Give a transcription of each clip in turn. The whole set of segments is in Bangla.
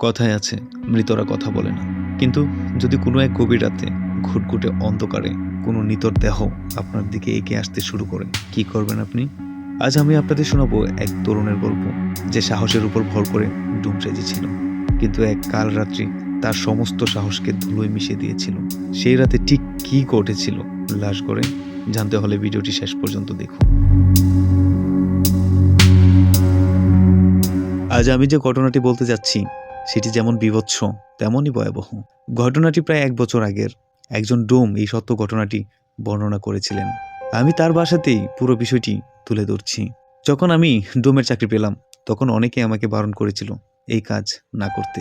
কথায় আছে মৃতরা কথা বলে না, কিন্তু যদি কোনো এক গভীর রাতে ঘুটঘুটে অন্ধকারে কোনো নিতর দেহ আপনার দিকে এগিয়ে আসতে শুরু করে, কি করবেন আপনি? আজ আমি আপনাদের শোনাবো এক তরুণের গল্প, যে সাহসের উপর ভর করে ডুম সেজেছিল, কিন্তু এক কাল রাত্রি তার সমস্ত সাহসকে ধুলোয় মিশিয়ে দিয়েছিল। সেই রাতে ঠিক কি ঘটেছিল লাশ করে জানতে হলে ভিডিওটি শেষ পর্যন্ত দেখুন। আজ আমি যে ঘটনাটি বলতে যাচ্ছি সেটি যেমন বীভৎস তেমনই ভয়াবহ। ঘটনাটি প্রায় 1 বছর আগের। একজন ডোম এই সত্য ঘটনাটি বর্ণনা করেছিলেন। আমি তার ভাষাতেই পুরো বিষয়টি তুলে ধরছি। যখন আমি ডোমের চাকরি পেলাম, তখন অনেকে আমাকে বারণ করেছিল এই কাজ না করতে,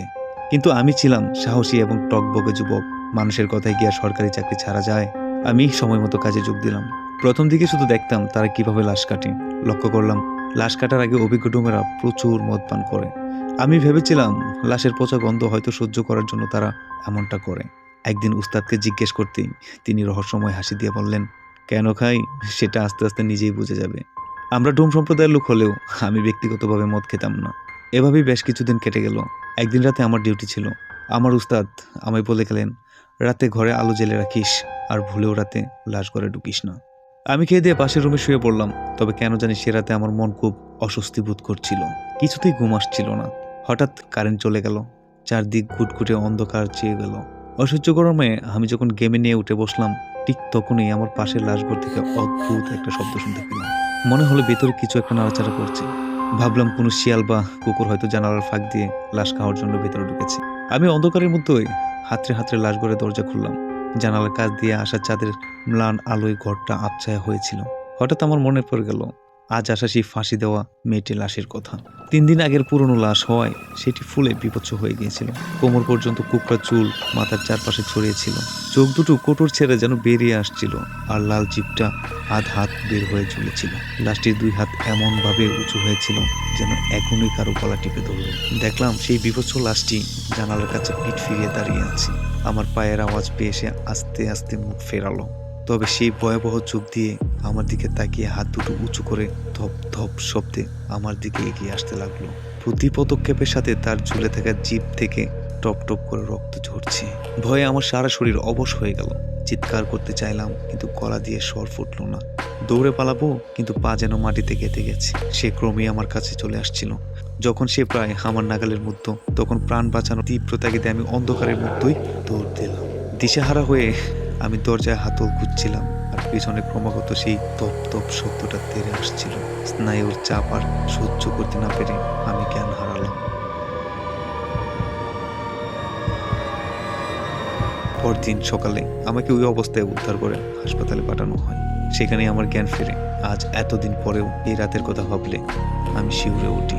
কিন্তু আমি ছিলাম সাহসী এবং টকবগে যুবক। মানুষের কথায় কি আর সরকারি চাকরি ছাড়া যায়? আমি সময় মতো কাজে যোগ দিলাম। প্রথম দিকে শুধু দেখতাম তারা কিভাবে লাশ কাটে। লক্ষ্য করলাম লাশ কাটার আগে অভিজ্ঞ ডোমেরা প্রচুর মদ পান করে। আমি ভেবেছিলাম লাশের পচা গন্ধ হয়তো সহ্য করার জন্য তারা এমনটা করে। একদিন উস্তাদকে জিজ্ঞেস করতেই তিনি রহস্যময় হাসি দিয়ে বললেন, কেন খাই সেটা আস্তে আস্তে নিজেই বুঝে যাবে। আমরা ডোম সম্প্রদায়ের লোক হলেও আমি ব্যক্তিগতভাবে মদ খেতাম না। এভাবেই বেশ কিছুদিন কেটে গেল। একদিন রাতে আমার ডিউটি ছিল। আমার উস্তাদ আমায় বলে গেলেন, রাতে ঘরে আলো জ্বেলে রাখিস, আর ভুলেও রাতে লাশ ঘরে ঢুকিস না। আমি খেয়ে দিয়ে পাশের রুমে শুয়ে পড়লাম। তবে কেন জানি সে রাতে আমার মন খুব অস্বস্তি বোধ করছিল। কিছুতেই ঘুম আসছিল না। হঠাৎ কারেন্ট চলে গেল। চারদিক ঘুটঘুটে অন্ধকার চেয়ে গেল। অসহ্য গরমে আমি যখন গেমে নিয়ে উঠে বসলাম, ঠিক তখনই আমার পাশের লাশঘর থেকে অদ্ভুত একটা শব্দ শুনতে পেলাম। মনে হলো ভেতরে কিছু একটা নাড়াচাড়া করছে। ভাবলাম কোনো শিয়াল বা কুকুর হয়তো জানালার ফাঁক দিয়ে লাশ খাওয়ার জন্য ভেতরে ঢুকেছে। আমি অন্ধকারের মধ্যেই হাতড়ে হাতড়ে লাশঘরের দরজা খুললাম। জানালার কাছ দিয়ে আসা চাঁদের ম্লান আলোয় ঘরটা আবছায়া হয়েছিল। হঠাৎ আমার মনে পড়ে গেল আজ আসা সেই ফাঁসি দেওয়া মেয়েটি লাশের কথা। 3 দিন আগের পুরনো লাশ হওয়ায় সেটি ফুলে বিভৎস হয়ে গিয়েছিল। কোমর পর্যন্ত কুকড়া চুল মাথার চারপাশে ছড়িয়েছিল। চোখ দুটো কোটর ছেড়ে যেন বেরিয়ে আসছিল, আর লাল জিভটা আধ হাত বের হয়ে ঝুলেছিল। লাশটির 2 হাত এমনভাবে উঁচু হয়েছিল যেন এখনই কারো গলা টিপে ধরল। দেখলাম সেই বিভৎস লাশটি জানালার কাছে পিঠ ফিরিয়ে দাঁড়িয়ে আছে। আমার পায়ের আওয়াজ পেয়ে সে আস্তে আস্তে মুখ ফেরালো। তবে সেই ভয়াবহ চোখ দিয়ে আমার দিকে তাকিয়ে হাত দুটো উঁচু করে ধপ ধপ শব্দে আমার দিকে এগিয়ে আসতে লাগলো। প্রতি পদক্ষেপের সাথে তার ঝুলে থাকা জিভ থেকে টপ টপ করে রক্ত ঝরছে। ভয়ে আমার সারা শরীর অবশ হয়ে গেল। চিৎকার করতে চাইলাম, কিন্তু গলা দিয়ে স্বর ফুটলো না। দৌড়ে পালাবো, কিন্তু পা যেন মাটিতে গেঁথে গেছে। সে ক্রমেই আমার কাছে চলে আসছিল। যখন সে প্রায় আমার নাগালের মধ্যে, তখন প্রাণ বাঁচানোর তীব্র তাগিদে আমি অন্ধকারের মধ্যেই দৌড় দিলাম। দিশেহারা হয়ে আমি দরজায় হাতল খুঁজছিলাম, আর পিছনে ক্রমাগত সেই তপ তপ শব্দটা তেড়ে আসছিল। স্নায়ুর চাপ আর সহ্য করতে না পেরে আমি জ্ঞান হারালাম। পরদিন সকালে আমাকে ওই অবস্থায় উদ্ধার করে হাসপাতালে পাঠানো হয়। সেখানে আমার জ্ঞান ফেরে। আজ এতদিন পরেও এই রাতের কথা ভাবলে আমি শিউরে উঠি।